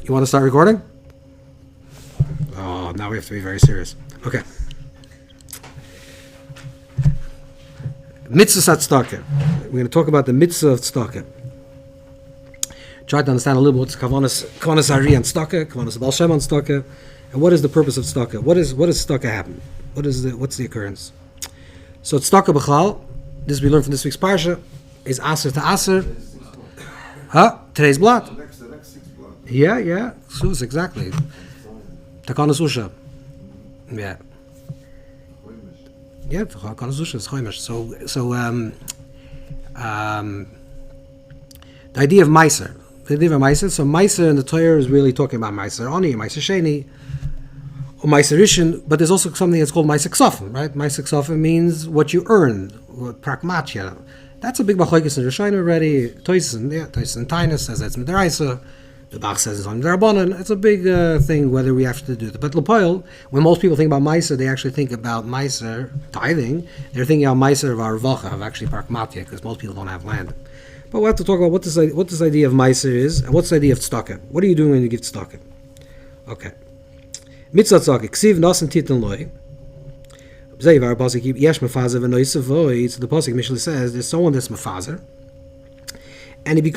You want to start recording? Oh, now we have to be very serious. Okay. Mitzvah tzedakah. We're going to talk about the mitzvah of tzedakah. Try to understand a little bit what's kavanas Ari and tzedakah, kavanas Baal Shem on tzedakah, and what is the purpose of tzedakah? What does tzedakah happen? What's the occurrence? So tzedakah b'chal, this we learned from this week's parsha, is aser to aser. Today's blood. The next 6 blood. Yeah. Sus, exactly. Takanas Usha. Yeah. Yeah, Takanas Usha is Choimish. The idea of Meiser. So Meiser in the Torah is really talking about Meiser Oni, Meiser Sheni, or Meiser Rishon, but there's also something that's called Meiser Ksofim, right? Meiser Ksofim means what you earn, what prakmatya. That's a big machlokes in Rishonim already. Toisen Tainus says that's Midaraisa. The Bach says it's on Darabanan. It's a big thing whether we have to do that. But Lepoil, when most people think about Meiser, they actually think about Meiser tithing. They're thinking about Meiser of Arvacha, of actually Parkmatya, because most people don't have land. But we have to talk about what this idea of Meiser is, and what's the idea of tzedakah. What are you doing when you give tzedakah? Okay. Mitzvah tzedakah. Ksiv nasen titan loy. So the pasuk Mishle says there's someone that's mefazer, and he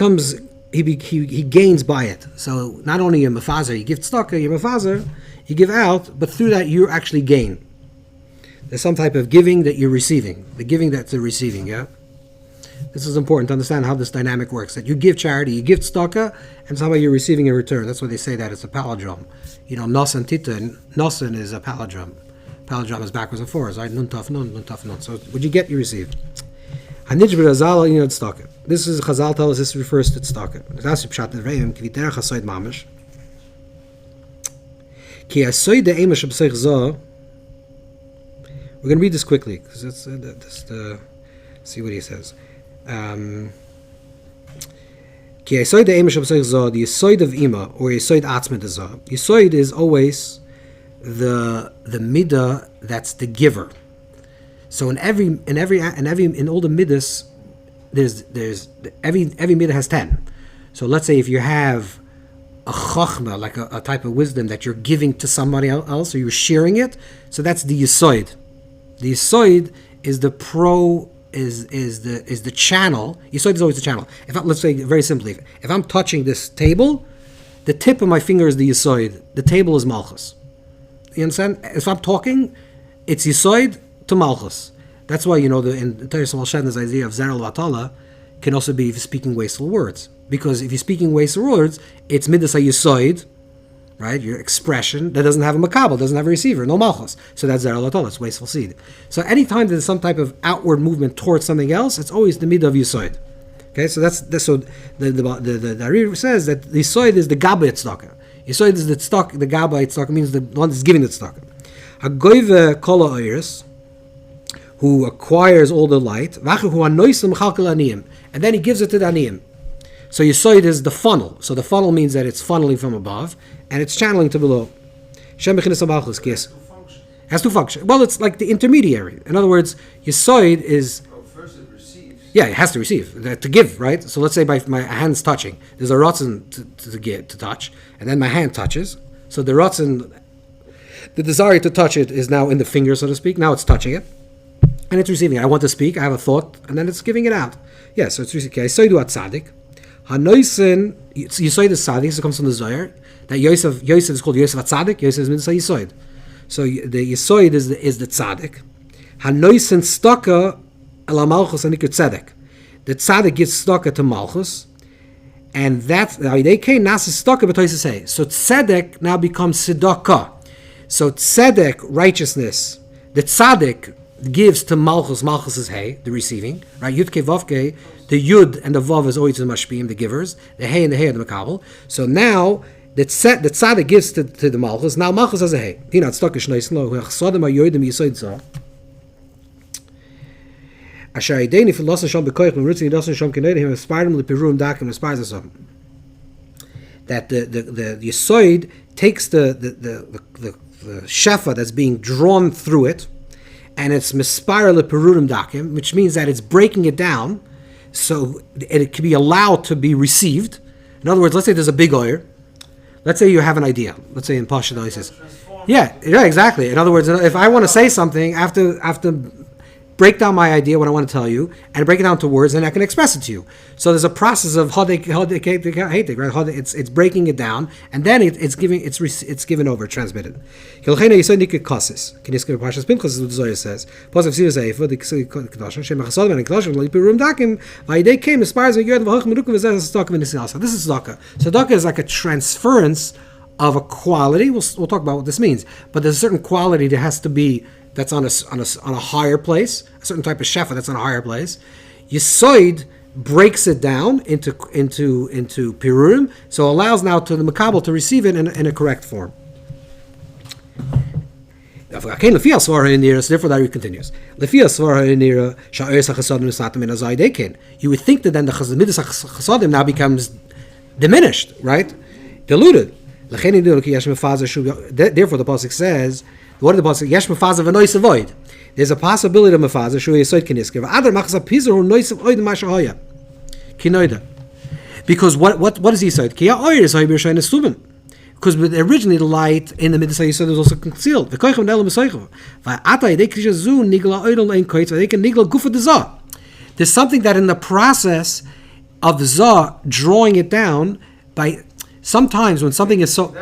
gains by it. So not only you're mefazer, you give tzedakah, you're mefazer, you give out, but through that you actually gain. There's some type of giving that you're receiving. The giving that they're receiving, yeah? This is important to understand how this dynamic works. That you give charity, you give tzedakah, and somehow you're receiving in return. That's why they say that it's a palindrome. Nasan titan, nasan is a palindrome. Palindrome is backwards and forwards, right? Nun taf nun, nun taf nun. So what you get, you receive. Hanij b'razal, tzedakah. This is Chazal tells us this refers to tzedakah. That's pshat nevreim kviterach hasoid mamish. Ki hasoid de'emash b'seich zah. We're going to read this quickly because it's see what he says. Ki hasoid de'emash b'seich zah. The Yesod of ima or Yesod atzmid zah. Yesod is always the midah that's the giver. So in all the midas, there's every midah has 10. So let's say if you have a chachma, like a type of wisdom that you're giving to somebody else, or you're sharing it, so that's the yesod. The yesod is the is the channel. Yesod is always the channel. Let's say very simply, if I'm touching this table, the tip of my finger is the yesod. The table is malchus. You understand? If I'm talking, it's yesod to malchus. That's why in the Torah this idea of zeral vatala can also be speaking wasteful words, because if you're speaking wasteful words, it's midas hayesod, right? Your expression that doesn't have a makabel, doesn't have a receiver, no malchus. So that's zeral vatala. It's wasteful seed. So anytime there's some type of outward movement towards something else, it's always the midah of yesod. Okay, so so the Ari says that the yesod is the gabay tzedakah. Yesod is the tzedakah. The gabay tzedakah means the one that's giving the tzedakah. Hagoyve kol ha'oiros, who acquires all the light, and then he gives it to the aniyim. So Yesod is the funnel. So the funnel means that it's funneling from above, and it's channeling to below. Has to function. Well, it's like the intermediary. In other words, Yesod is... first it receives. Yeah, it has to receive, to give, right? So let's say my hand's touching. There's a rotzen to touch, and then my hand touches. So the rotzen, the desire to touch it is now in the finger, so to speak. Now it's touching it. And it's receiving it. I want to speak, I have a thought, and then it's giving it out. Yeah, so it's receiving. Yesod at tzaddik. Hanoisen, Yesod is tzaddik, so it comes from the Zohar. That Yosef is called Yosef at tzaddik, Yosef is mitzvah Yesod. So the Yesod is the tzaddik. Hanoisen tzedakah ela malchus anikut tzedek. The tzaddik gives tzedakah to malchus, and that's, they came nasis tzedakah b'toises hay. So tzedek now becomes tzedakah. So tzedek, righteousness, the tzaddik gives to malchus. Malchus is hay, the receiving, right? Yud ke vav ke, the yud and the vav is always the mashpim, the givers. The hay and the hay are the makabel. So now the tzaddik gives to the malchus. Now malchus has a hay. Hina tzedakah shneis lo hechsadim hayodim yesod zah. Asher ideni filosan sham bekoich b'mritzin yidasan sham kenedehim espardim lepirum dakim esparzasam. That the yesod takes the shefa that's being drawn through it, and it's mispire leperurim dakim, which means that it's breaking it down so it can be allowed to be received. In other words, let's say there's a big oil. let's say you have an idea. Let's say in Pasha he says, yeah, exactly. In other words, if I want to say something, I have to break down my idea, what I want to tell you, and break it down to words, and I can express it to you. So there's a process of right? It's breaking it down, and then it's given over, transmitted. This is tzedakah. Tzedakah is like a transference of a quality. We'll talk about what this means, but there's a certain quality that has to be that's on a higher place, a certain type of shefa that's on a higher place. Yesod breaks it down into pirurim, so allows now to the makabel to receive it in a correct form. So therefore, that continues. You would think that then the midas chasadim now becomes diminished, right? Diluted. Therefore, the pasuk says, what did the pasuk? Yesh mefaza v'nois avoid. There's a possibility of mefaza shu yesod kiniskiv. Other machzah pizer hu nois avoid mashahaya kinoida. Because what is yesod? Ki ha'oyer is ha'ibir shayin esubin. Because originally the light in the midas yesod was also concealed. V'koichem ne'elam esoichav. V'ata yedei krisha zu nigla oidol ein koitz v'yedei nigla gufa dezah. There's something that in the process of the zah drawing it down by. Sometimes when something is so,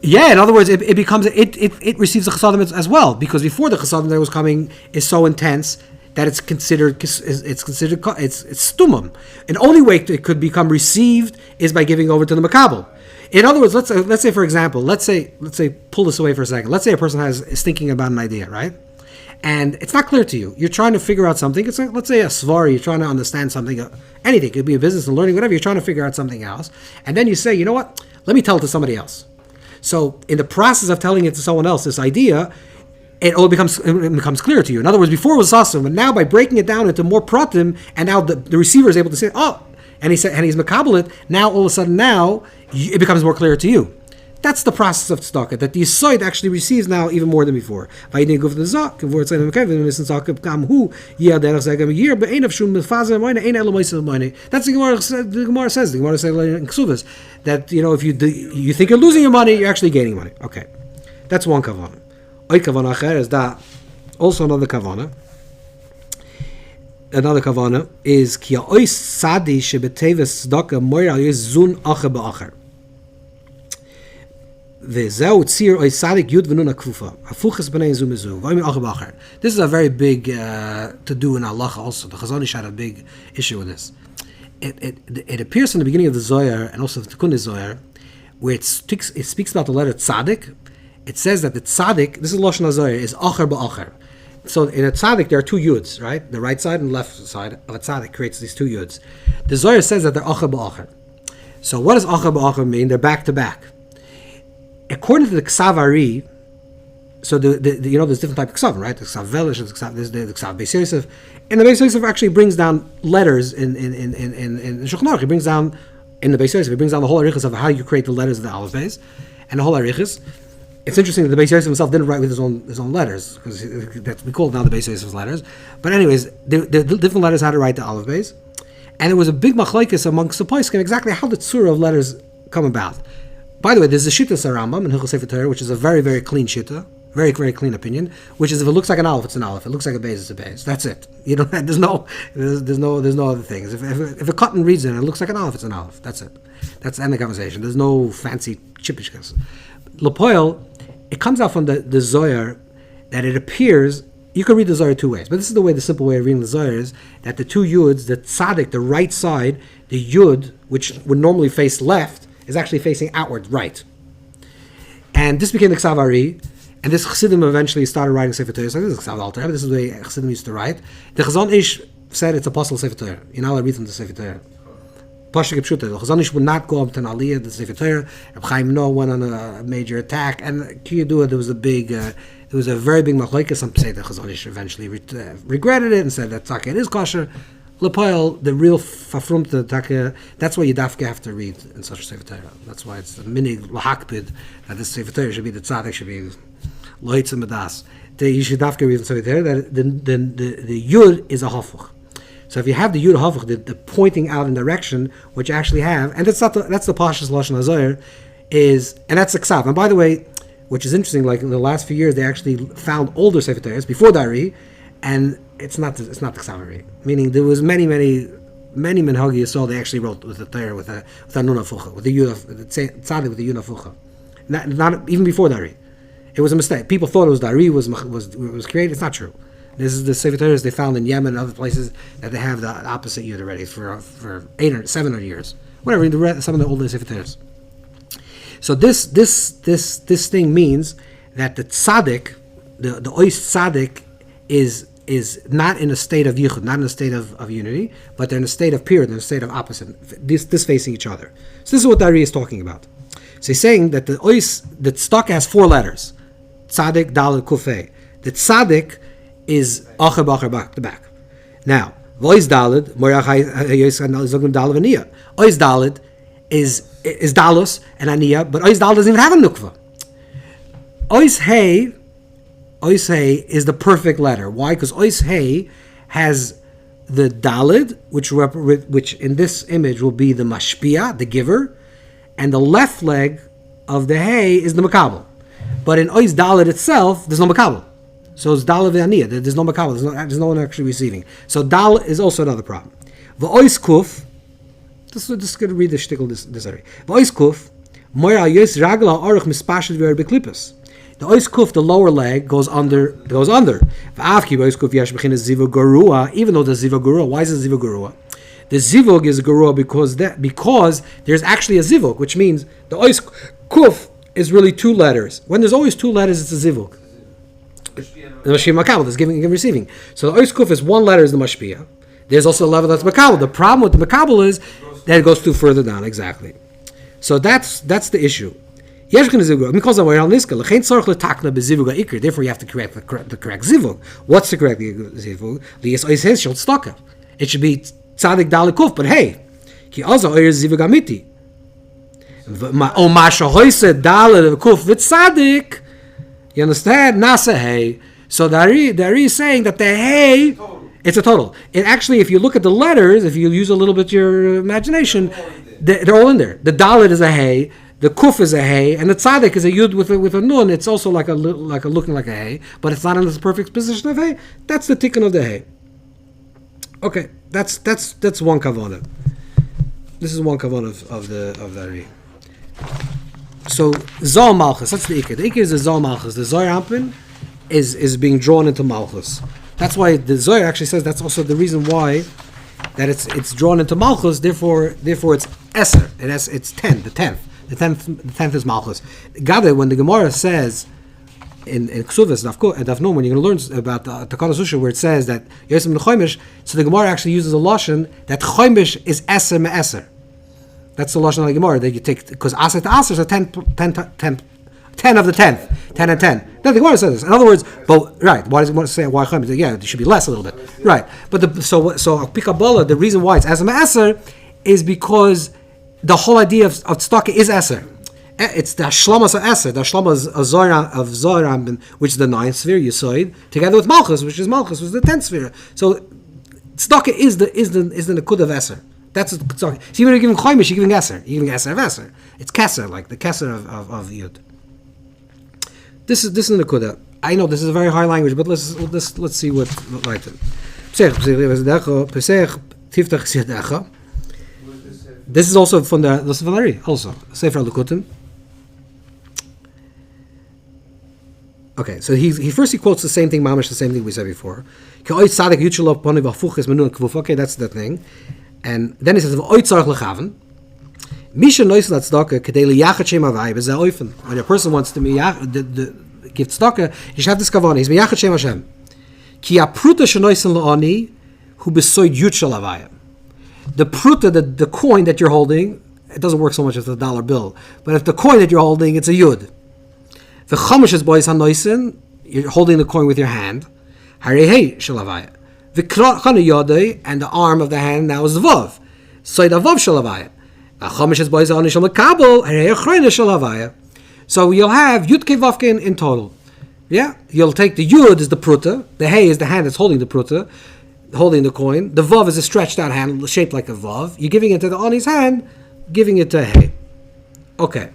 yeah. In other words, it becomes it receives the chasadim as well, because before the chasadim that was coming is so intense that it's considered stumum. And only way it could become received is by giving over to the makabel. In other words, let's say for example, let's say pull this away for a second. Let's say a person is thinking about an idea, right? And it's not clear to you. You're trying to figure out something. It's like, let's say a svar. You're trying to understand something. Anything. It could be a business and learning, whatever. You're trying to figure out something else. And then you say, you know what? Let me tell it to somebody else. So in the process of telling it to someone else, this idea, it becomes clear to you. In other words, before it was awesome, but now by breaking it down into more pratim, and now the receiver is able to say, oh, and he's makabel it, now all of a sudden it becomes more clear to you. That's the process of tzedakah, that the Yesod actually receives now even more than before. That's the Gemara says. The Gemara says in Ksuvas that if you think you're losing your money, you're actually gaining money. Okay, that's one kavanah. Oy kavanah acher is that. Also another kavanah. Another kavanah is ki ha'ois sadi shebeteves tzedakah moir al yizun acher ba'acher. This is a very big to do in halacha also. The Chazon Ish had a big issue with this. It appears in the beginning of the Zohar and also the Tikkun Zohar, where it speaks about the letter tzaddik. It says that the tzaddik, this is Lashon HaZohar, is acher ba'acher. So in a tzaddik there are two yuds, right? The right side and left side of a tzaddik creates these two yuds. The Zohar says that they're acher ba'acher. So what does acher ba'acher mean? They're back to back. According to the Ksav Ari, so there's different type of Ksav, right? The Ksav Velish, there's the Ksav Beis Yosef, and the Beis Yosef actually brings down letters in Shulchan Aruch. He brings down in the Beis Yosef, he brings down the whole arichas of how you create the letters of the Aleph Beis, and the whole arichas. It's interesting that the Beis Yosef himself didn't write with his own letters, because we call it now the Beis Yosef's letters. But anyways, the different letters how to write the Aleph Beis, and it was a big machlokes amongst the poskim exactly how the tzura of letters come about. By the way, there's a Shita Sarambam in Hilchos Sefer Torah, which is a very, very clean Shita, very, very clean opinion, which is if it looks like an Aleph, it's an Aleph. If it looks like a Beis, it's a Beis. That's it. There's no other things. If a cotton reads it and it looks like an Aleph, it's an Aleph. That's it. That's the end of the conversation. There's no fancy chipishkas. L'poil, it comes out from the Zohar that it appears, you can read the Zohar two ways, but this is the simple way of reading the Zohar is that the two Yuds, the tzaddik, the right side, the Yud, which would normally face left, is actually facing outward, right. And this became the Ksav Ari, and this Chassidim eventually started writing Sefer Torah. So this is Ksav Alter, but this is the way Chassidim used to write. The Chazon Ish said it's apostle Sefer Torah. You're not allowed to read from the Sefer Torah. Pashtuk Pshuta. The Chazon Ish would not go up to an Aliyah, the Sefer Torah. Reb Chaim Noah went on a major attack, and Kiyadua, there was a very big machlokes. Some say the Chazon Ish eventually regretted it and said that Tzedakah it is kosher. L'poil, the real fafrumta taka, that's why you dafka have to read in such a Sefer Torah. That's why it's the minig lahakpid that this Sefer Torah should be the tzaddik, should be loitz and medas. You should dafka read in Sefer Torah that the yud is a hafuch. So if you have the yud hafuch, the pointing out in direction, which you actually have, and that's the pashas lashon hazoyer, is, and that's the ksav. And by the way, which is interesting, like in the last few years, they actually found older Sefer Torahs before the Ari, and it's not the ksav Ari. Meaning there was many Menhagi Yisrael they actually wrote with the Torah with a nun afucha, with the yud, the tzaddik with the yud afucha. Not even before the Ari. It was a mistake. People thought it was the Ari was created. It's not true. This is the Sefer Torahs they found in Yemen and other places that they have the opposite yud already for 8 or 700 years. Whatever, some of the older Sefer Torahs. So this thing means that the tzaddik, the ois tzaddik, is not in a state of yichud, not in a state of unity, but they're in a state of pure, they're in a state of opposite, this facing each other. So this is what the Ari is talking about. So he's saying that the tzedakah has 4 letters, tzaddik, daled, kufay. The tzaddik is acher b'acher the back. Now, ois daled, morach zogim daled v'niyah. Ois daled is dalus and aniyah, but ois daled doesn't even have a nukva. Ois hey is the perfect letter. Why? Because ois hey has the daled, which in this image will be the mashpia, the giver, and the left leg of the hey is the makabel. But in ois daled itself, there's no makabel. So it's daled v'aniyah. There's no makabel. There's no one actually receiving. So dal is also another problem. V'ois kuf. This is going to read the shtickle this area. V'ois kuf. Moira yos ragla aruch mispashid v'er beklippus. The ois kuf, the lower leg, goes under. V'avki v'ois kuf yesh b'chinas zivug garua. Even though the zivug garua, why is it zivug garua? The zivug is garua because there's actually a zivug, which means the ois kuf is really 2 letters. When there's always 2 letters, it's a zivug. The mashpia makabel is giving and receiving. So the ois kuf is 1 letter is the mashpia. There's also a level that's makabel. The problem with the makabel is that it goes 2 further down. Exactly. So that's the issue. Therefore, you have to correct the correct zivug. What's the correct zivug? It should be tzaddik daled kuf, but hey, ki also oyer zivug amiti. O masha hoise daled kuf v'tzaddik. You understand? Nasa hey. So the Ari is saying that the hey, it's a total. It actually, if you look at the letters, if you use a little bit of your imagination, they're all in there. The daled is a hey. The kuf is a hey, and the tzaddik is a yud with a nun. It's also like looking like a hey, but it's not in the perfect position of hey. That's the tikkun of the hey. Okay, that's one kavanah. This is one kavanah of the Ari. So Zal Malchus, that's the ikar. The ikar is the Zal Malchus. The Zohar Ampin is being drawn into Malchus. That's why the Zohar actually says that's also the reason why that it's drawn into Malchus. Therefore it's Eser. It's 10, the 10th. The 10th is Malchus. Gade, when the Gemara says in Ksuvas, Daf Nun, when you're going to learn about the Takana Susha, where it says that Yosem and Choimish, so the Gemara actually uses a lashon that Choimish is Eser me'eser. That's the lashon of the Gemara that you take, because Aser to Aser is 10 of the 10th, 10 and 10. No, the Gemara says this. In other words, but right, why does it want to say why Choimish? Yeah, it should be less a little bit, right? But so Pikabala, the reason why it's Eser me'eser is because the whole idea of tzedakah is Eser. It's the Hashlamas of Eser. The Hashlamas of Zohar, which is the 9th sphere, Yesod, together with Malchus, which is the 10th sphere. So tzedakah is the Nikud of Eser. That's tzedakah. So even if you're giving Choimish, you're giving Eser. You're giving Eser of Eser. It's Keser, like the Keser of Yud. This is the Nikud. I know this is a very high language, but let's see what like it. This is also from the Ari, also Sefer Lukutim. Okay, so he quotes the same thing, mamish, the same thing we said before. Okay, that's the thing, and then he says, when a person wants to give tzedakah, you should have this kavanah. He's miyachat shem Hashem. Ki apruta shenoisen laani hu besoid yud shel havaya. The pruta, the coin that you're holding, it doesn't work so much as a dollar bill, but if the coin that you're holding, it's a yud. The chamish is boys hanoisen, you're holding the coin with your hand. Harei shel havaya. The chana yodei, and the arm of the hand now is the vav. So the vav shel havaya. The chamish is boys hanoisen shel makabel. Harei achrayna shel havaya. So you'll have yud ke vav ke in total. Yeah, you'll take the yud is the pruta, the hey is the hand that's holding the pruta, holding the coin. The vav is a stretched out hand shaped like a vav. You're giving it to the ani's hand, giving it to hey. Okay.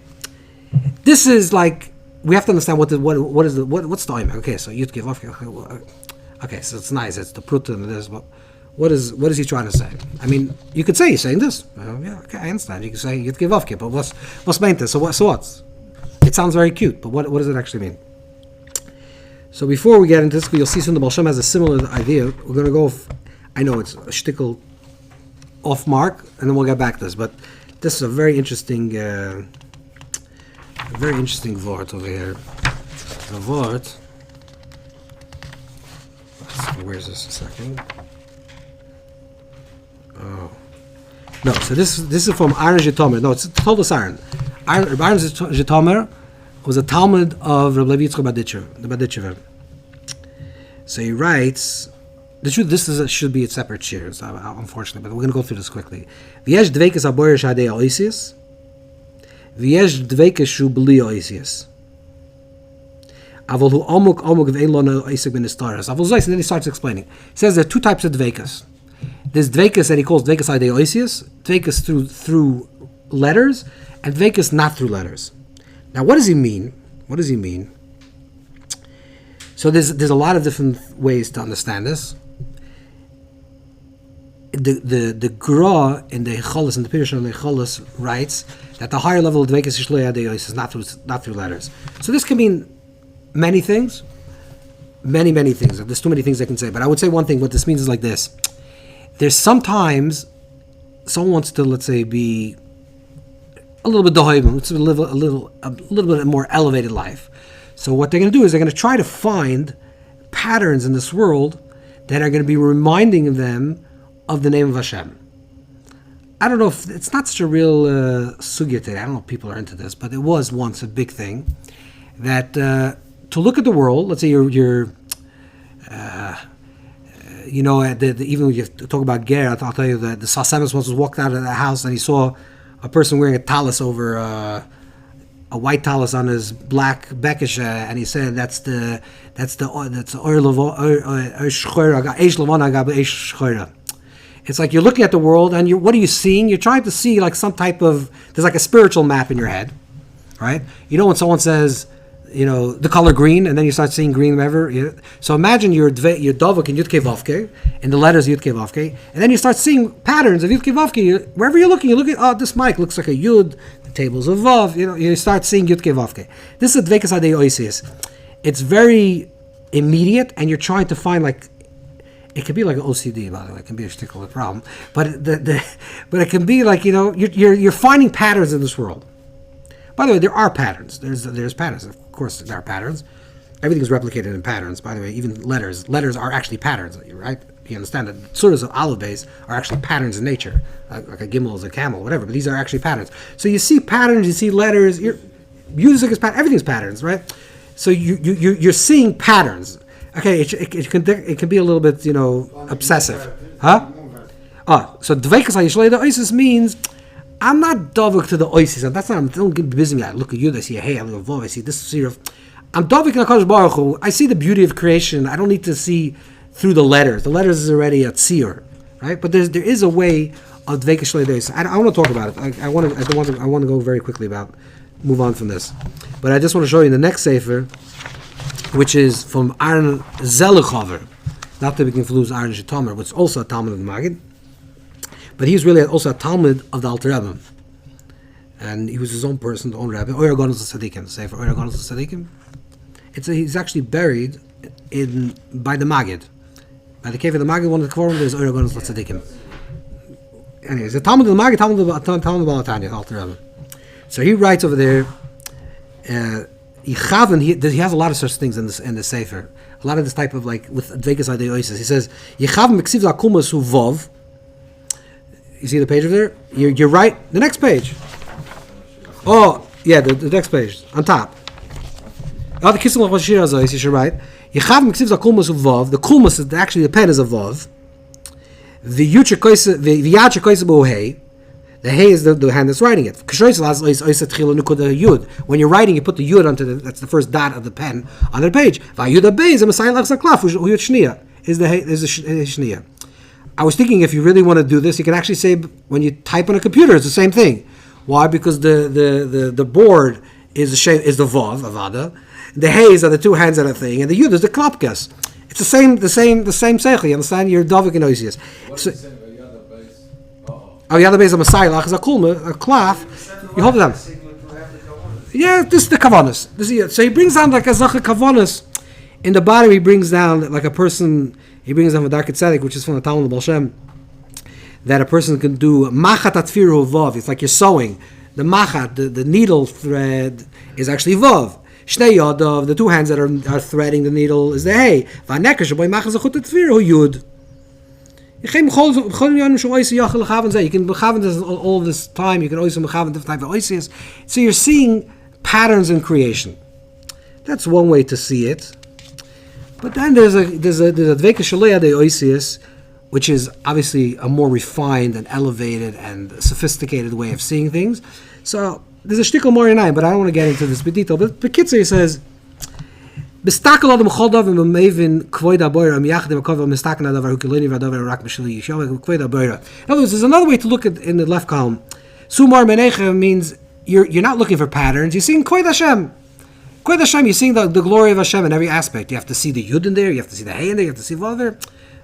this is like, we have to understand what's the oimer. Okay, so Yud Kei Vav Kei. Okay, so it's nice. It's the prut and this. But what is he trying to say? I mean, you could say he's saying this. Yeah, okay, I understand. You can say Yud Kei Vav Kei, but what's meant this? So what? It sounds very cute, but what does it actually mean? So before we get into this, you'll see soon the Baal Shem has a similar idea. We're going to go. I know it's a shtickle off mark, and then we'll get back to this. But this is a very interesting word over here. The word. Where's this? A second. Oh no! So this is from Aaron Jitomer. No, it's told us Aaron. Aaron Jitomer was a Talmud of Rabbi Levi Yitzchak the Baditchever. So he writes. The truth, should be a separate shiur, so unfortunately, but we're going to go through this quickly. V'yesh dveikus aboyer shadei oisius, v'yesh dveikus shu b'li oisius. Avol hu amuk v'eilon oisik ben istaras. Avol zois, and then he starts explaining. He says there are two types of dveikus. There's dveikus that he calls dveikus adei oisius, dveikus through letters, and dveikus not through letters. Now, what does he mean? So there's a lot of different ways to understand this. The Gra in the Cholos, in the Pirush of the Cholos, writes that the higher level of Dveikus Yishloya Deos is not through letters. So this can mean many things. Many things. There's too many things I can say, but I would say one thing. What this means is like this. There's sometimes someone wants to, let's say, be a little bit dohaibim, to live a little bit more elevated life. So what they're going to do is they're going to try to find patterns in this world that are going to be reminding them of the name of Hashem. I don't know if it's not such a real sugya today. I don't know if people are into this, but it was once a big thing that to look at the world. Let's say you're even when you talk about ger, I'll tell you that the Sasemis once walked out of the house and he saw a person wearing a talis over a white talis on his black bekish, and he said that's the It's like you're looking at the world, and what are you seeing? You're trying to see like some type of, there's like a spiritual map in your head, right? You know when someone says, the color green, and then you start seeing green wherever. So imagine your dovuk in Yud Kei Vav Kei, in the letters Yud Kei Vav Kei, and then you start seeing patterns of Yud Kei Vav Kei. Wherever you're looking, this mic looks like a Yud, the tables of Vav, you start seeing Yud Kei Vav Kei. This is Dveikus Adei Oisius. It's very immediate, and you're trying to find it can be like an OCD, by the way. It can be a particular problem, but it can be like you're finding patterns in this world. By the way, there are patterns. There's patterns. Of course, there are patterns. Everything is replicated in patterns. By the way, even letters are actually patterns, right? You understand that surahs of Aleph Beis are actually patterns in nature, like a gimel is a camel, whatever. But these are actually patterns. So you see patterns, you see letters. Music is pattern. Everything's patterns, right? So you're seeing patterns. Okay, it can be a little bit obsessive, huh? So dveikus hayishlei the oisis means I'm not dovuk to the oisis, and that's not. Don't get busy me. I look at you. I see a hey. I look at Vov. I see this sort of. I'm dovuk in HaKadosh Baruch Hu. I see the beauty of creation. I don't need to see through the letters. The letters is already a tzir, right? But there is a way of dveikus shlei the oisis. I want to talk about it. I want to go very quickly move on from this, but I just want to show you the next sefer, which is from AriZal, not to be confused with Aaron Jitomer, which is also a Talmud of the Maggid. But he's really also a Talmud of the Alter Rebbe. And he was his own person, the own Rebbe. Oyer Gonos Tzadikim, the Sefer Oyer Gonos Tzadikim. He's actually buried by the Maggid. By the cave of the Maggid, one of the Kvorim, there's Oyer Gonos Tzadikim. Anyways, the Talmud of the Maggid, Talmud of Balatanya, Alter Rebbe. So he writes over there, he has a lot of such things in the Sefer. A lot of this type of with Dveikus Adei Oisis. He says, Yechav Meksiv Zakumas Hu Vov. You see the page over there? You're right. The next page. Oh, yeah, the next page. On top. The Kissim of Shiur Azois, you're right. Yechav Meksiv Zakumas Hu Vov. The Kulmas, actually the pen is a Vov. The Yad Shekoise Bo Hey. The hay is the hand that's writing it. When you're writing, you put the yud that's the first dot of the pen on the page. Is the shniya. I was thinking if you really want to do this, you can actually say when you type on a computer, it's the same thing. Why? Because the board is the vav avada. The hays are the two hands of the thing, and the yud is the klapkas. It's the same seichel. You understand? You're dovik and oisius. So, the other base of Messiah is a kulma, a klaf. You hold them. Yeah, this is the kavanas. So he brings down like a zacha kavanas. In the bottom, he brings down like a person. He brings down a dark tzedek, which is from the Talmud of Baal Shem, that a person can do machat atfiru vav. It's like you're sewing. The machat, the needle thread, is actually vav. Shnei yadav, the two hands that are threading the needle, is the hey. V'anekar shaboy machat zachut atfiru yud. You can mechavan this all this time. You can also mechavan different type of oisius. So you're seeing patterns in creation. That's one way to see it. But then there's a dveika shaleya de oisius, which is obviously a more refined and elevated and sophisticated way of seeing things. So there's a shtickle more in nine, but I don't want to get into this in detail. But Bekitzer says. In other words, there's another way to look at in the left column. Sumar menecha means you're not looking for patterns. You're seeing Kvod Hashem. Kvod Hashem, you're seeing the glory of Hashem in every aspect. You have to see the Yud in there, you have to see the Hey in there, you have to see Vav there.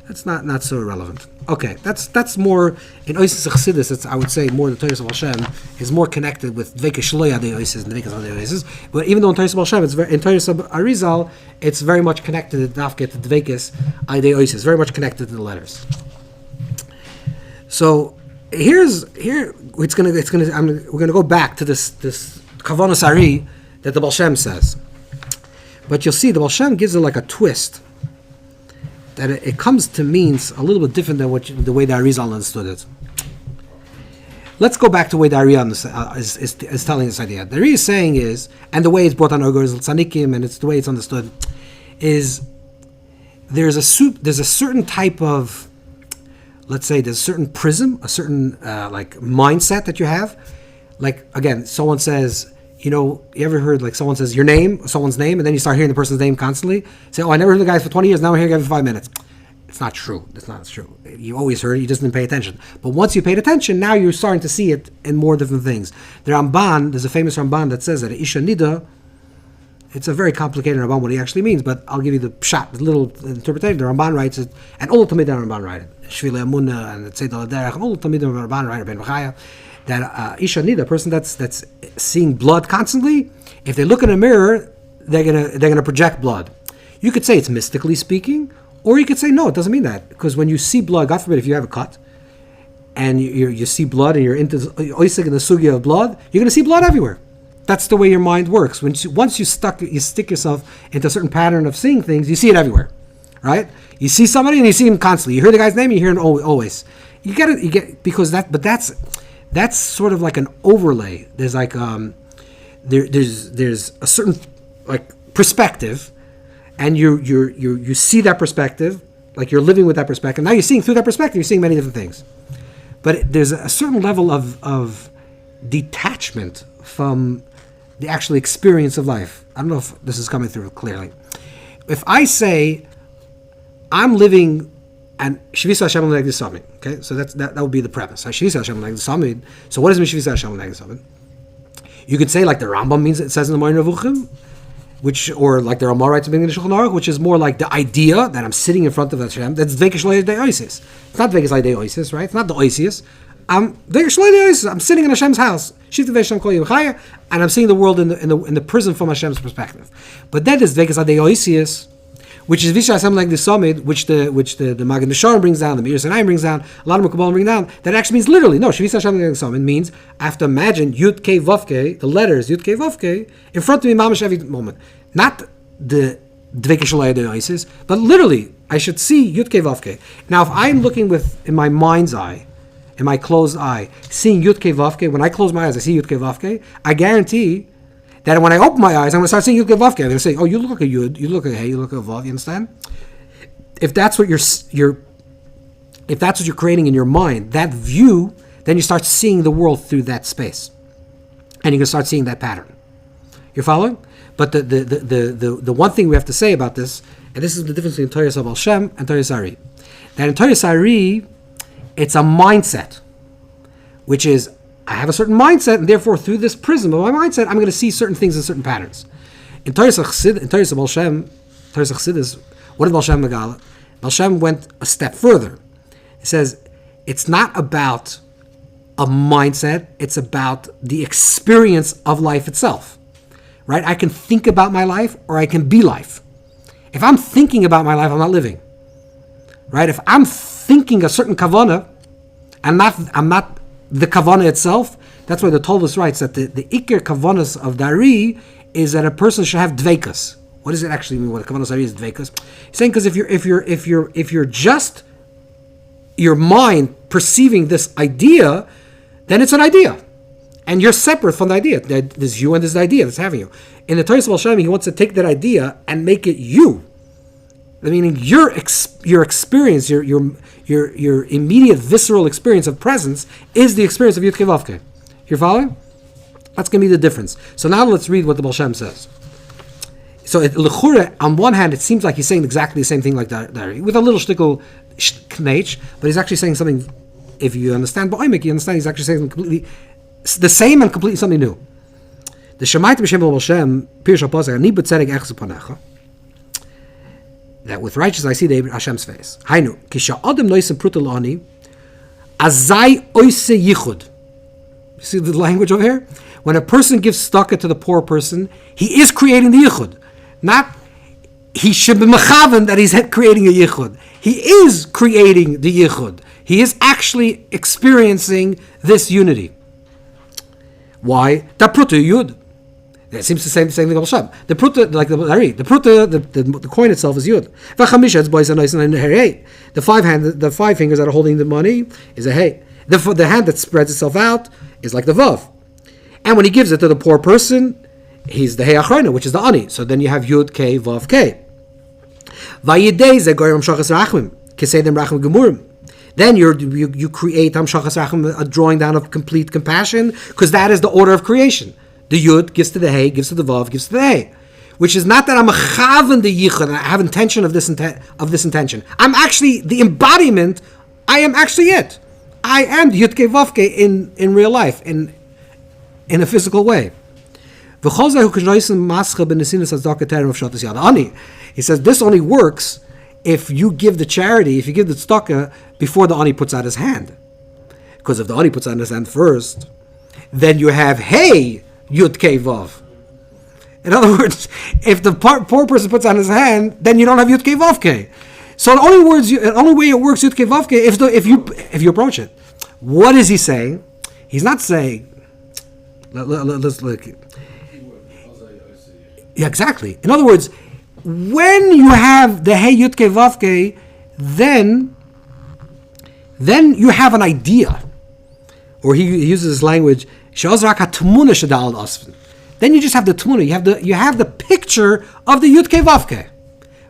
That's not so irrelevant. Okay, that's more in Oisis Chassidus. That's I would say more the Torah of Hashem is more connected with Dveika Shloya de Oisis and Dveika de Oisis. But even though in Torah of Hashem, in Torah of AriZal, it's very much connected to Dafke to Dveikas de Oisis. Very much connected to the letters. So we're gonna go back to this Kavanas Ari that the Baal Shem says. But you'll see the Baal Shem gives it like a twist. That it comes to mean a little bit different than the way the AriZal understood it. Let's go back to the way the AriZal is telling this idea. The Ari is saying is, and the way it's brought on Ogos Tzanikim, and it's the way it's understood, is there's a certain type of, let's say, there's a certain prism, a certain like mindset that you have. Like again, someone says, you ever heard like someone says someone's name, and then you start hearing the person's name constantly? Say, I never heard the guy for 20 years, now I'm hearing him for 5 minutes. It's not true. That's not true. You always heard it, you just didn't pay attention. But once you paid attention, now you're starting to see it in more different things. The Ramban, there's a famous Ramban that says that Isha Nida, it's a very complicated Ramban what he actually means, but I'll give you the pshat, the little interpretation. The Ramban writes it, and all the Talmidim Ramban write it. Shvile Amunah and Tzedakah Derech, and all the Talmidim Ramban write it, Ben V'chaya. That Isha Nida, a person that's seeing blood constantly, if they look in a mirror, they're gonna project blood. You could say it's mystically speaking, or you could say no, it doesn't mean that, because when you see blood, God forbid, if you have a cut, and you see blood, and you're into oisik in the sugya of blood, you're gonna see blood everywhere. That's the way your mind works. Once you stick yourself into a certain pattern of seeing things, you see it everywhere, right? You see somebody and you see him constantly. You hear the guy's name, and you hear him always. You get it, because that's sort of like an overlay. There's like there's a certain like perspective, and you see that perspective, like you're living with that perspective. Now you're seeing through that perspective, you're seeing many different things. But there's a certain level of detachment from the actual experience of life. I don't know if this is coming through clearly. If I say I'm living and Shvisa Hashem L'neged Samid. Okay, so that would be the premise. Shvisa Hashem L'neged Samid. So what does mean Shvisa Hashem L'neged Samid? You could say like the Rambam means it says in the Moreh Nevuchim, or like the Ramah writes in the Shulchan Aruch, which is more like the idea that I'm sitting in front of Hashem. That's Dveika Shloya de Oisis. It's not Dveika Shloya de Oisis, right? It's not the Oisius. I'm Dveika Shloya de Oisis. I'm sitting in Hashem's house. Shivta V'Hashem Kol Yimchaya, and I'm seeing the world in the prism from Hashem's perspective. But that is Dveika Shloya de Oisis, which is Visha Hashem like the Summit, which the Magen Misharim brings down, the Meir Sinai brings down, a lot of Mekubbalim bring down. That actually means literally, no, Visha Hashem like the Summit means I have to imagine Yud Kei Vav Kei, the letters Yud Kei Vav Kei, in front of me mamash every moment. Not the Dveika Shloya de Oisis, but literally, I should see Yud Kei Vav Kei. Now, if I'm looking in my mind's eye, in my closed eye, seeing Yud Kei Vav Kei, when I close my eyes, I see Yud Kei Vav Kei, I guarantee that when I open my eyes, I'm going to start seeing Yud Kei Vav Kei. I'm going to say, oh, you look like a Yud, you look like a Hey, you look like a Vav, you understand? If that's what if that's what you're creating in your mind, that view, then you start seeing the world through that space. And you're going to start seeing that pattern. You're following? But the one thing we have to say about this, and this is the difference between Torah Baal Shem and Torah Ari, that in Torah Ari, it's a mindset, which is I have a certain mindset, and therefore through this prism of my mindset, I'm going to see certain things in certain patterns. In Toras Baal Shem, Toras Chassidus, what did Baal Shem Megala? Baal Shem went a step further. He says, it's not about a mindset, it's about the experience of life itself. Right? I can think about my life, or I can be life. If I'm thinking about my life, I'm not living. Right? If I'm thinking a certain kavanah, I'm not the kavanah itself. That's why the Toldos writes that the ikir kavanas of Dari is that a person should have dveikas. What does it actually mean? What a kavanas Dari is dveikas? He's saying because if you're just your mind perceiving this idea, then it's an idea, and you're separate from the idea. There's you and there's the idea that's having you. In the Toras Baal Shem, he wants to take that idea and make it you. Meaning your experience, your immediate visceral experience of presence is the experience of Yud Kei Vav Kei. You're following? That's going to be the difference. So now let's read what the Baal Shem says. So l'chura, on one hand, it seems like he's saying exactly the same thing like Dari, with a little shtickle knech, but he's actually saying something. If you understand Ba'omek, you understand he's actually saying completely the same and completely something new. The Shemaita B'Shem Baal Shem Pirush HaPasuk Ani B'Tzedek Echz Panecha. That with righteousness I see the Hashem's face. Hainu, Kisha Adam Noisem Pruta Lani, Azai Oise Yichud. You see the language over here? When a person gives tzedakah to the poor person, he is creating the Yichud. Not, he should be mechaven that he's creating a Yichud. He is creating the Yichud. He is actually experiencing this unity. Why? Da Pruta Yud. It seems to say the same thing about Shem. The Pruta, like the Pruta, the coin itself is Yud. The five fingers that are holding the money is a Hey. The hand that spreads itself out is like the Vav. And when he gives it to the poor person, he's the Hey Achrona, which is the Ani. So then you have Yud, K, Vav, K. Vayidei ze goyim shachas rachmim, kesedem rachmim gemurim. Then you create Hamshachas Rachim, a drawing down of complete compassion, because that is the order of creation. The Yud gives to the Hey, gives to the Vav, gives to the Hey. Which is not that I'm a chaven the Yichud, and I have intention of this intention. I'm actually the embodiment. I am actually it. I am the Yud Kei Vav Kei in real life, in a physical way. He says this only works if you give the charity, if you give the tzedakah before the ani puts out his hand. Because if the ani puts out his hand first, then you have Hey Yud Kei Vav. In other words, if the poor person puts out his hand, then you don't have Yud Kei Vav Kei. So the only way it works Yud Kei Vav Kei if you approach it. What is he saying? He's not saying. Let's look. Yeah, exactly. In other words, when you have the Hey Yud Kei Vav Kei, then you have an idea. Or he uses this language, then you just have the tmuna, you have the picture of the Yud Kei Vav Kei.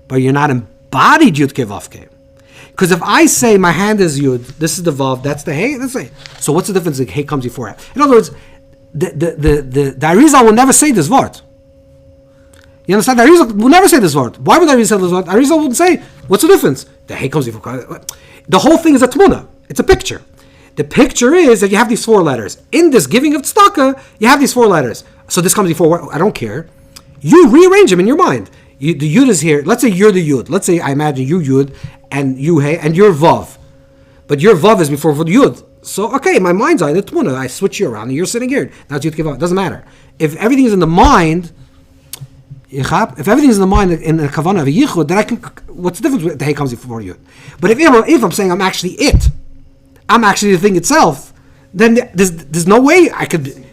But you're not embodied Yud Kei Vav Kei. Because if I say my hand is Yud, this is the Vav, that's the Hey, that's the Hey. So what's the difference? The Hey comes before it. In other words, the AriZal will never say this word. You understand? The AriZal will never say this word. Why would AriZal say this word? AriZal wouldn't say, what's the difference? The Hey comes before. The whole thing is a tmuna. It's a picture. The picture is that you have these four letters. In this giving of tzedakah, you have these four letters. So this comes before, I don't care. You rearrange them in your mind. The Yud is here. Let's say you're the Yud. Let's say I imagine you Yud and you Hey and you're Vav. But your Vav is before the Yud. So, okay, my mind's eye, the tmuna, I switch you around and you're sitting here. Now it's Yud Kei Vav. It doesn't matter. If everything is in the mind, if everything is in the mind in the kavanah of a yichud, then I can. What's the difference with the Hey comes before you? But if I'm saying I'm actually it, I'm actually the thing itself, then there's no way I could.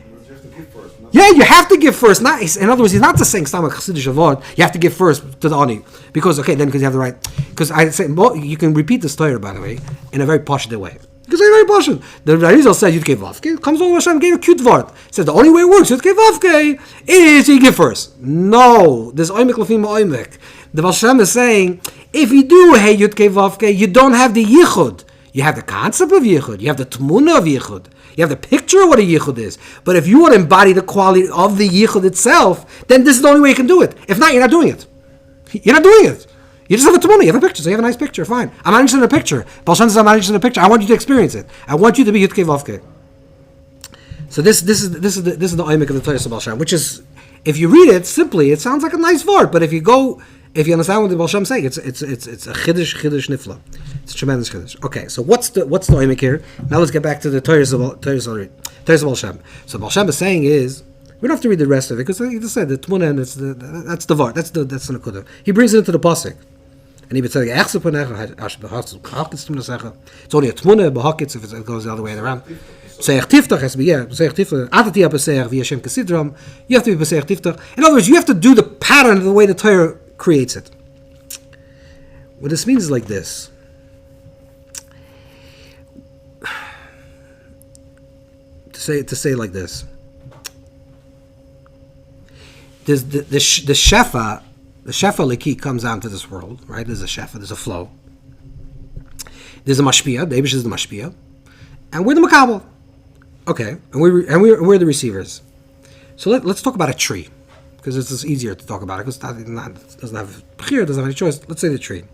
Yeah, you have to give first. Not, in other words, he's not just saying Stam Chassidish Avod. You have to give first to the Ani because you have the right. Because I say you can repeat the story, by the way, in a very poshut way. Because it's very poshut. The AriZal said Yud Kei Vav Kei. Comes over Hashem gave a cute word. Says the only way it works Yud Kei Vav Kei is you give first. No, there's Oimek Lefim Oimek. The Baal Shem is saying if you do Hey Yud Kei Vav Kei, you don't have the Yichud. You have the concept of Yichud. You have the Tmuna of Yichud. You have the picture of what a Yichud is. But if you want to embody the quality of the Yichud itself, then this is the only way you can do it. If not, you're not doing it. You're not doing it. You just have a Tmuna. You have a picture. So you have a nice picture. Fine. I'm not interested in a picture. Baal Shem says I'm not interested in a picture. I want you to experience it. I want you to be Yud Kei Vav Kei. So this is the oimik of the Torah of Baal Shem, which is, if you read it simply, it sounds like a nice word, but if you understand what the Baal Shem is saying, it's a chiddush nifla. It's a tremendous chiddush. Okay, so what's the oimik here? Now let's get back to the Torah of Baal Shem. So Baal Shem is saying is, we don't have to read the rest of it because he just said the tmuna and that's the var, that's the nekuda. He brings it into the pasuk. And he would say, it's only a tmuna, behakitz, if it goes the other way around. Peseach tiftach has to be, peseach tiftach, atati peseach via Shem Kesidram, you have to be peseach tiftach. In other words, you have to do the pattern of the way the Torah creates it. What this means is like this. To say like this. There's the shefa leki comes out into this world, right? There's a shefa, there's a flow. There's a mashpia, the Eibush is the mashpia, and we're the makabel. Okay, and we're the receivers. So let's talk about a tree, because it's just easier to talk about it because it doesn't have bechira, doesn't have any choice. Let's say the tree.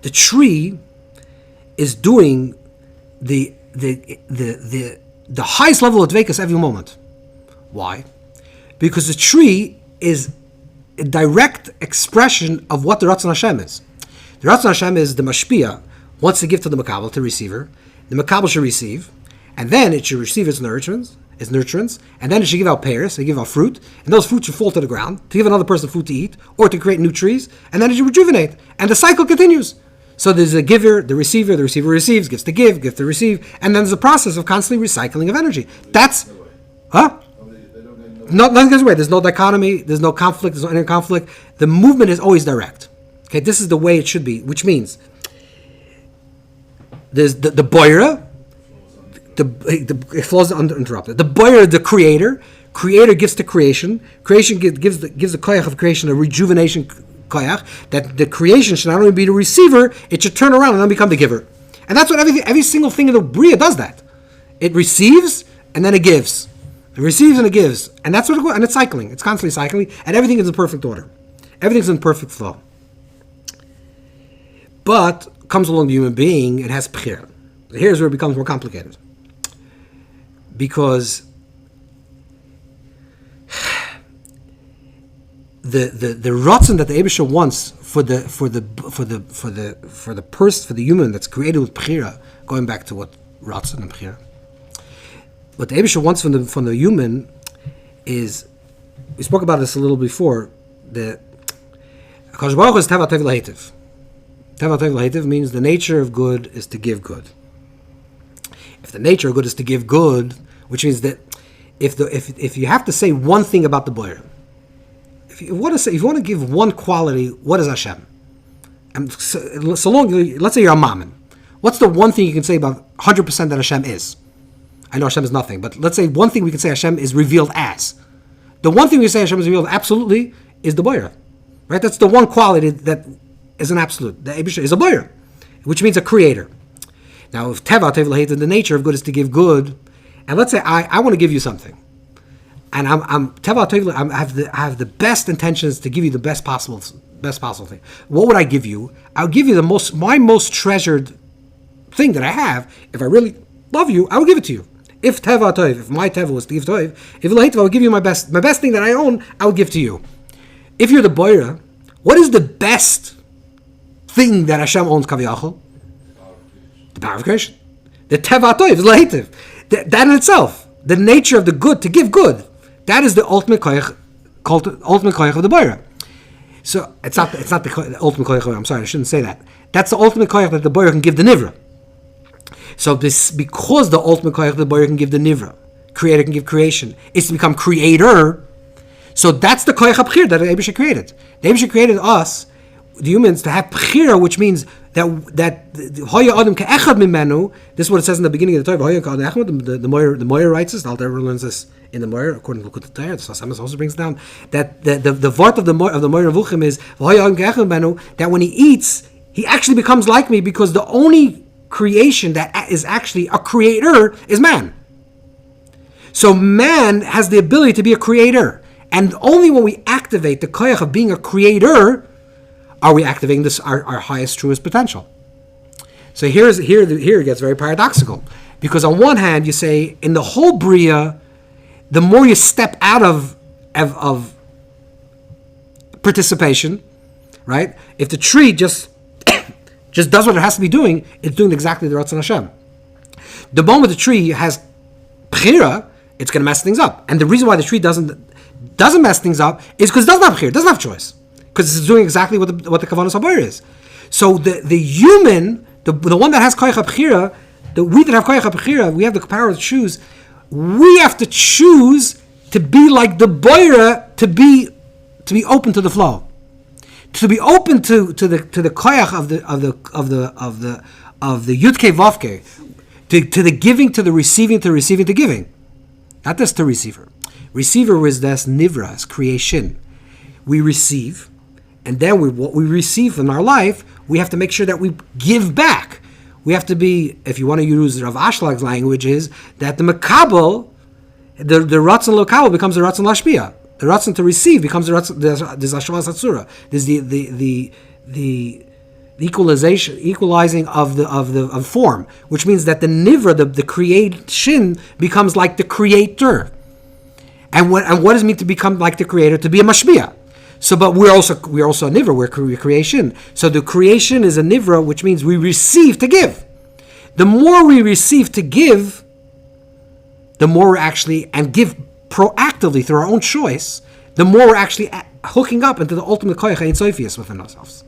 The tree is doing the highest level of dvekas every moment. Why? Because the tree is a direct expression of what the Ratzon Hashem is. The Ratzon Hashem is the mashpia, wants to give to the makabel, to the receiver. The makabel should receive, and then it should receive its nurturance, and then it should give out pears, they give out fruit, and those fruits should fall to the ground to give another person food to eat, or to create new trees, and then it should rejuvenate, and the cycle continues. So there's a giver, the receiver receives, gives to give to receive, and then there's a process of constantly recycling of energy. That's, huh? Nothing goes away. There's no dichotomy. There's no conflict. There's no inner conflict. The movement is always direct. Okay, this is the way it should be, which means there's the boira. It flows uninterrupted. The boira, the creator. Creator gives to creation. Creation gives the koyach of creation a rejuvenation koyach. That the creation should not only be the receiver, it should turn around and then become the giver. And that's what every single thing in the bria does. That it receives and then it gives. It receives and it gives, and that's what and it's cycling. It's constantly cycling, and everything is in perfect order. Everything's in perfect flow. But comes along the human being, it has bechira. Here's where it becomes more complicated, because the ratzon that the Eibush wants for the human that's created with bechira, going back to what ratzon and bechira. What the Eibush wants from the human is, we spoke about this a little before, the HaKadosh Baruch Hu is Teva Tev L'Hetiv. Teva Tev L'Hetiv means the nature of good is to give good. If the nature of good is to give good, which means that if you have to say one thing about the boyer, if you want to give one quality, what is Hashem? And so long, let's say you're a mammon. What's the one thing you can say about 100% that Hashem is? I know Hashem is nothing, but let's say one thing we can say Hashem is revealed as. The one thing we say Hashem is revealed absolutely is the boyer. Right? That's the one quality that is an absolute. The Eibush is a boyer, which means a creator. Now, if Teva L'Hetiv, the nature of good is to give good, and let's say I want to give you something, and I'm Teva Tev, I have the best intentions to give you the best possible thing. What would I give you? I'll give you my most treasured thing that I have. If I really love you, I will give it to you. If Teva Tov, if my Teva was to give Tov, if L'Hetiv, I will give you my best thing that I own, I will give to you. If you're the boira, what is the best thing that Hashem owns, Kaviyachol? The power of creation. The Teva Tov is L'Hetiv. That in itself, the nature of the good, to give good, that is the ultimate koyach of the boira. So it's not the ultimate koyach. I'm sorry, I shouldn't say that. That's the ultimate koyach that the boira can give the nivra. So this, because the ultimate koyach the boyer can give the nivra, creator can give creation, is to become creator. So that's the koyach bechira that the Eibush created. The Eibush created us, the humans, to have bechira, which means that hoya adam ke'echad mimenu. This is what it says in the beginning of the Torah. Hoya adam ke'echad. The Moyer writes this. The Alter Rebbe learns this in the Moyer, according to the Torah. The Sasamas also brings down that the vart of the Moyer Nevuchim is hoya adam ke'echad mimenu. That when he eats, he actually becomes like me, because the only creation that is actually a creator is man. So man has the ability to be a creator, and only when we activate the koyach of being a creator are we activating this our highest, truest potential. So here it gets very paradoxical. Because on one hand, you say, in the whole Bria, the more you step out of participation, right? If the tree just does what it has to be doing, it's doing exactly the Ratzon Hashem. The moment the tree has Bechira, it's going to mess things up. And the reason why the tree doesn't mess things up is because it doesn't have Bechira, it doesn't have choice. Because it's doing exactly what the Kavanas Habayr is. So the human, the one that has Koyach HaBechira, we that have Koyach HaBechira, we have the power to choose. We have to choose to be like the Boira, to be open to the flow, to be open to the Koyach of the Yudke Vavke, to the giving, to the receiving, to giving. Not just to receiver. Receiver is this nivra, is creation. We receive, and then what we receive from our life, we have to make sure that we give back. We have to be, if you want to use Rav Ashlag's language, is that the makabel, the ratzon lokabel becomes the ratzon lashpia. The ratzon to receive becomes the ratzon, there's hashvas hatzura. There's the equalizing of form, which means that the nivra, the creation, becomes like the creator. And what does it mean to become like the creator? To be a mashpia. So, but we're also a nivra. We're creation. So the creation is a nivra, which means we receive to give. The more we receive to give, the more we're actually, and give proactively through our own choice, the more we're actually hooking up into the ultimate koyach ein sofius within ourselves.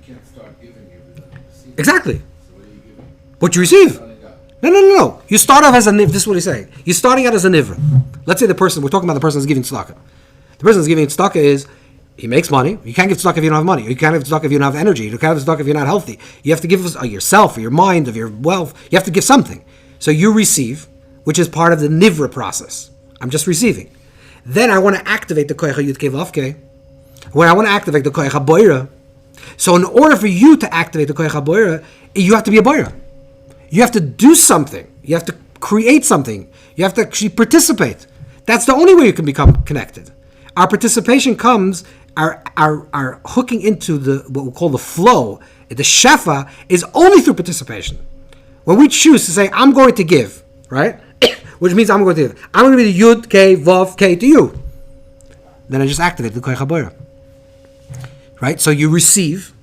You can't start giving without receiving. Exactly. So what are you giving? What you receive. Starting up. No. You start off as a nivra. This is what he's saying. You're starting out as a nivra. Let's say we're talking about the person who's giving tzedakah. The person who's giving tzedakah is, he makes money. You can't give tzedakah if you don't have money. You can't give tzedakah if you don't have energy. You can't give tzedakah if you're not healthy. You have to give yourself, or your mind, of your wealth. You have to give something. So you receive, which is part of the nivra process. I'm just receiving. Then I want to activate the koyach yudke vavke. When I want to activate the koyach haboira. So in order for you to activate the koyach haboira, you have to be a boira. You have to do something. You have to create something. You have to actually participate. That's the only way you can become connected. Our participation comes, our hooking into what we call the flow, the shefa, is only through participation. When we choose to say, I'm going to give, right? Which means I'm going to give. I'm going to be the Yud, K, Vav, K to you. Then I just activate the Koyach HaBoira. Right? So you receive,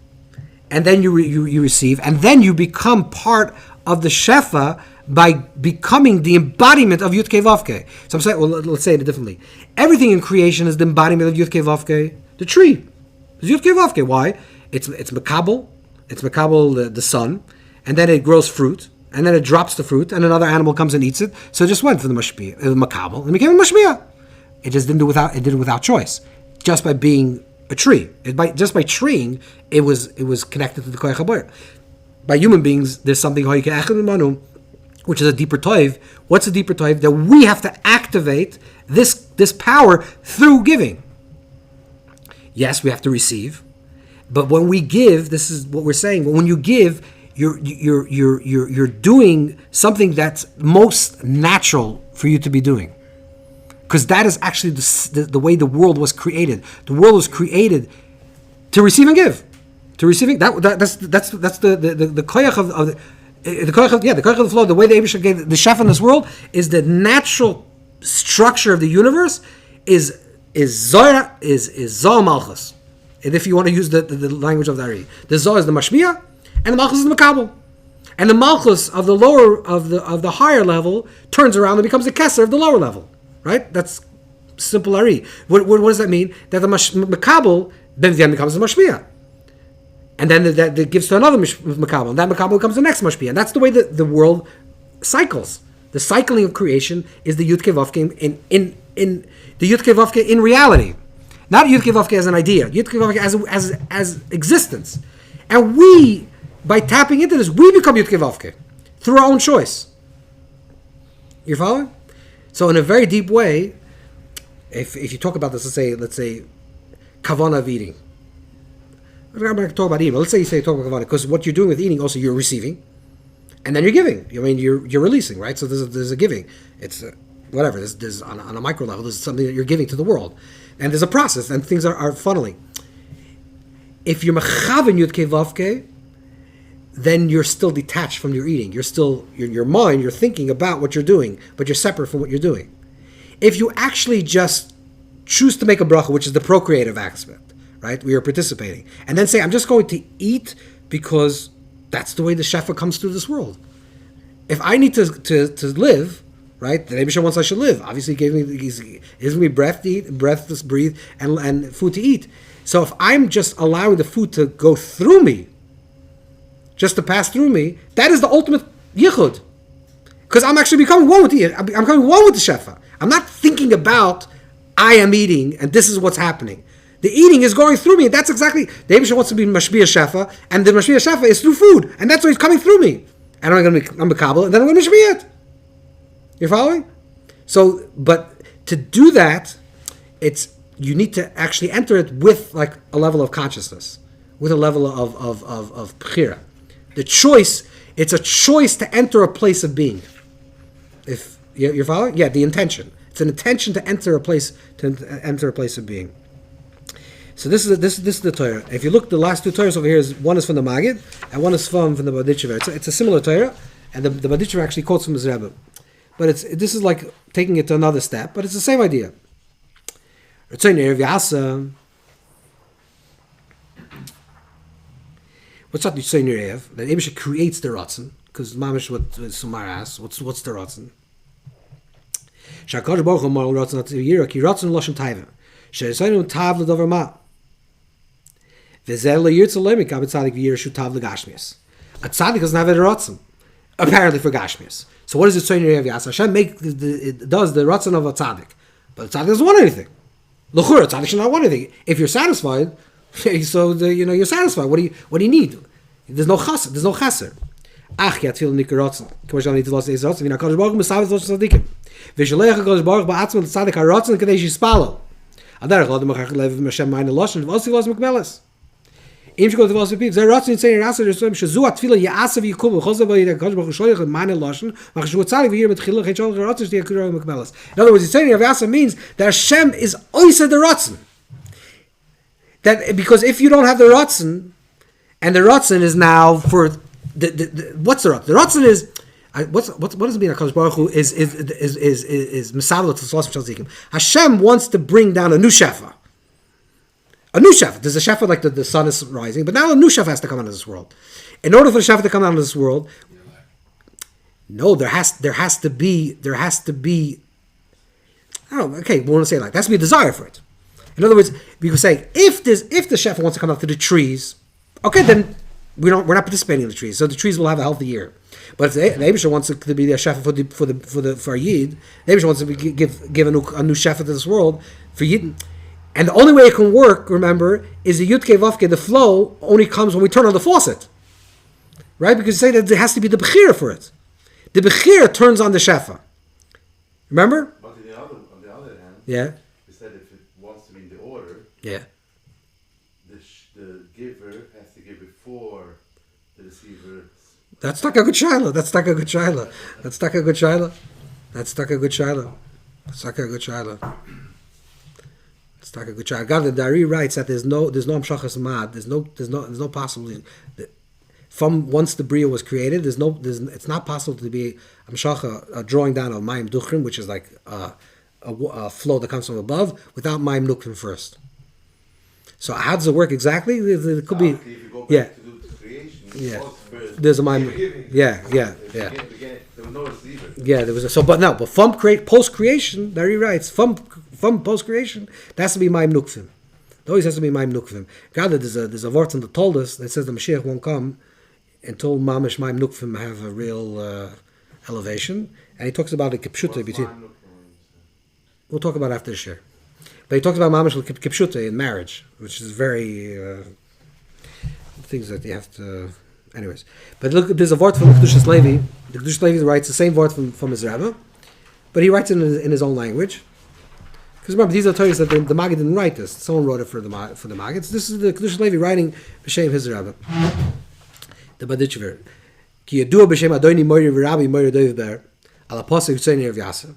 and then you receive, and then you become part of the shefa by becoming the embodiment of Yud K Vav K. So I'm saying, well, let's say it differently. Everything in creation is the embodiment of Yud K Vav K. The tree is Yud K Vav K. Why? It's makabel. It's makabel the sun, and then it grows fruit, and then it drops the fruit, and another animal comes and eats it. So it just went for the mashpia, makabel, and became a mashpia. It just did it without choice, just by being a tree. Just by treeing, it was connected to the koyach haboira. By human beings, there's something which is a deeper toiv. What's a deeper toiv? That we have to activate this power through giving. Yes, we have to receive, but when we give, this is what we're saying. When you give, you're doing something that's most natural for you to be doing, because that is actually the way the world was created. The world was created to receive and give. To receiving that's the koyach of the koyach of the flow. The way the Eibusha gave the chef in this world is the natural structure of the universe is Zohar Malchus. And if you want to use the language of the Ari, the Zohar is the Mashmiya, and the Malchus is the Makabel. And the Malchus of the lower of the higher level turns around and becomes the Kesser of the lower level. Right? That's simple Ari. What does that mean? That the Makabel then becomes the Mashmiya. And then that gives to another makabel, and that makabel becomes the next mashpia, and that's the way that the world cycles. The cycling of creation is the Yud Kei Vav Kei in the Yud Kei Vav Kei in reality, not Yud Kei Vav Kei as an idea. Yud Kei Vav Kei as existence, and we, by tapping into this, we become Yud Kei Vav Kei through our own choice. You following? So in a very deep way, if you talk about this, let's say kavana of eating. I'm not going to talk about eating. Let's say you talk about kavana, because what you're doing with eating, also you're receiving, and then you're giving. I mean, you're releasing, right? So there's a giving. It's whatever. There's on a micro level. There's something that you're giving to the world, and there's a process, and things are funneling. If you're mechaven Yud Kei Vav Kei, then you're still detached from your eating. You're still, your mind, you're thinking about what you're doing, but you're separate from what you're doing. If you actually just choose to make a bracha, which is the procreative aspect, right? We are participating. And then say, I'm just going to eat because that's the way the shefa comes through this world. If I need to live, right? The Rebbe wants I should live. Obviously, he's giving me breath to eat, breath to breathe, and food to eat. So if I'm just allowing the food to go through me, just to pass through me, that is the ultimate yichud. Because I'm actually becoming one with the I'm becoming one with the shefa. I'm not thinking about I am eating and this is what's happening. The eating is going through me. And that's exactly the Rebbe wants to be mashbiya shefa, and the mashbiya shefa is through food, and that's why it's coming through me. And I'm going to be mekabel, and then I'm going to mashbiya it. You're following? So, but to do that, you need to actually enter it with like a level of consciousness, with a level of bechira. The choice, it's a choice to enter a place of being. If you're following? Yeah, the intention. It's an intention to enter a place of being. So this is the Torah. If you look, the last two Torahs over here one is from the Magid and one is from the Badichever. It's a similar Torah, and the Badichever actually quotes from his Rebbe. But this is like taking it to another step, but it's the same idea. What's that Yitzay Nerev? That Abisha creates the Ratzon, because Mamish what Sumar asks, what's the Ratzon? Shakadosh Baruch Hu Mar Ratzon Atzivira Ki Ratzon Lashon Taiva She'Yisaynu Tav L'Dover Ma V'Zer LeYirtz L'Lemik Ab Tzadik V'Yir Shu Tav L'Gashmias. A Tzadik doesn't have a Ratzon, apparently for Gashmias. So what does Yitzay Nerev Yas? Hashem does the Ratzon of a Tzadik, but the Tzadik doesn't want anything. L'chura, Tzadik should not want anything. If you're satisfied, so you're satisfied. What do you need? There's no chaser. There's no chaser. Ach, yatzil nikaratzen. K'mashal need to lose eizratzen. V'na Kadosh Baruch Hu mesavet los tzadikim. V'shalech Kadosh Baruch ba'atzma l'tzadik haratzen k'dei shispalo. Adarach lo demachach lev Hashem ma'in l'loshen v'osi los mekmeles. Im shkol t'vos v'piv. Zeh ratzen yitzay nirasa d'yisrael shazu atfila ya'asa v'yikuv v'chol zeh v'yideh Kadosh Baruch Hu sholech ma'in l'loshen v'ach shu tzadik v'yir metchilach et sholech haratzen shtiyah k'roi mekmeles. In other words, yitzay nirasa means that Hashem is oiseh the ratzen. That because if you don't have the ratzon, and the ratzon is now for what's the ratzon? The ratzon is what does it mean? HaKadosh Baruch Hu is misavla to Tzlos V'Shalzikim. Hashem wants to bring down a new shefa. A new shefa. There's a shefa like the sun is rising, but now a new shefa has to come out of this world. In order for the shefa to come out of this world, no, there has to be. I don't know. Okay, we want to say it like there has to be a desire for it. In other words, we could say if the shefa wants to come up to the trees, okay, then we're not participating in the trees, so the trees will have a healthy year. But if the Eibusher wants to be the shefa for Yid, the Eibusher wants to give a new shefa to this world for Yid, and the only way it can work, remember, is the Yudke Vavke. The flow only comes when we turn on the faucet, right? Because you say that there has to be the bechira for it. The bechira turns on the shefa. Remember? But on the other hand, yeah. Yeah. The giver has to give before the receiver. That's not a good shaila. That's not a good shaila. That's not a good shaila. That's not a good shaila. That's not a good shaila. It's not a good shaila. God, the Dari writes that there's no amshachas mad. There's no possibility. From once the bria was created, it's not possible to be amshacha, a drawing down of mayim duchrim, which is like a flow that comes from above, without mayim nukrim first. So how does it work exactly? It could be, if you go back to do the creation, there's a mind. Yeah. There was no receiver. Yeah, there was but from post creation, there he writes from post creation, there has to be ma'im nukvim. There always has to be ma'im nukvim. God, there's a word in the told us that says the Mashiach won't come until mamish ma'im nukvim have a real elevation, and he talks about the kipshuta between. We'll talk about it after the share. But he talks about mamish kipshuta in marriage, which is very things that you have to. Anyways, but look, there's a word from the Kedushas Levi. The Kedushas Levi writes the same word from his Rebbe, but he writes it in his own language. Because remember, these are Torahs that the Maggid didn't write this. Someone wrote it for the Maggid. This is the Kedushas Levi writing b'shem his Rebbe. The Badichever. Ki yadua b'shem Adoni Moiri v'Rabbi Moiri Doivber ala pasuk Yitzayni Rav Yasa.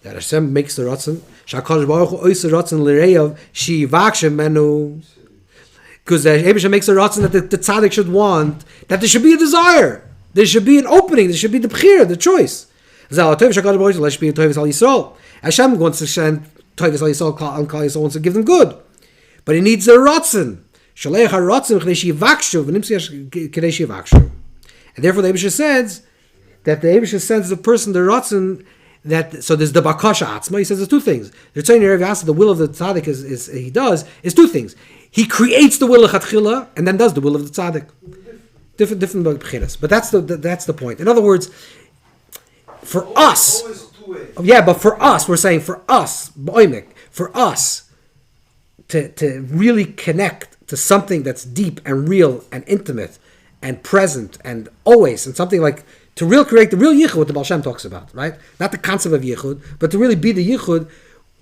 That Hashem makes the Ratzon. Shakadosh Baruch Hu ois the Ratzon l'reiv shi yivakshem menu. Because the Eibusha makes a ratzon that the tzaddik should want, that there should be a desire. There should be an opening. There should be the b'chira, the choice. Hashem wants to send Toivus al Yisrael and Klal Yisrael wants to give them good. But he needs a ratzon. And therefore the Eibusha says that the Eibusha sends the person the ratzon. That so there's the bakasha atzma. He says there's two things. The will of the tzaddik is two things. He creates the will of chatchila and then does the will of the tzaddik. Different b'chinas. But that's the point. In other words, for us, but for us, we're saying for us, for us to really connect to something that's deep and real and intimate and present and always, and something like to create the real Yichud, what the Baal Shem talks about, right? Not the concept of Yichud, but to really be the Yichud,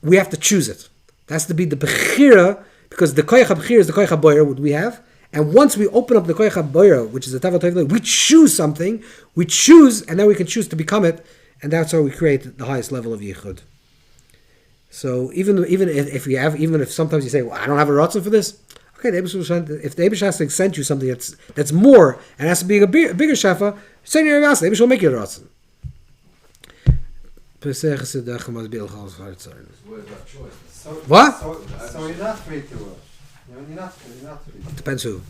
we have to choose it. It has to be the Bechira, because the Koyach HaBechira is the Koyach HaBoyer, what we have. And once we open up the Koyach HaBoyer, which is the Tava Tov, we choose something, and then we can choose to become it, and that's how we create the highest level of Yichud. So even if sometimes you say, well, I don't have a ratzon for this, okay, if the Eibush has to send you something that's more and has to be a bigger shefa, send your Ravas, the Eibush will make you a ratzon. What? So you're not free to rush. You're not free. Depends who.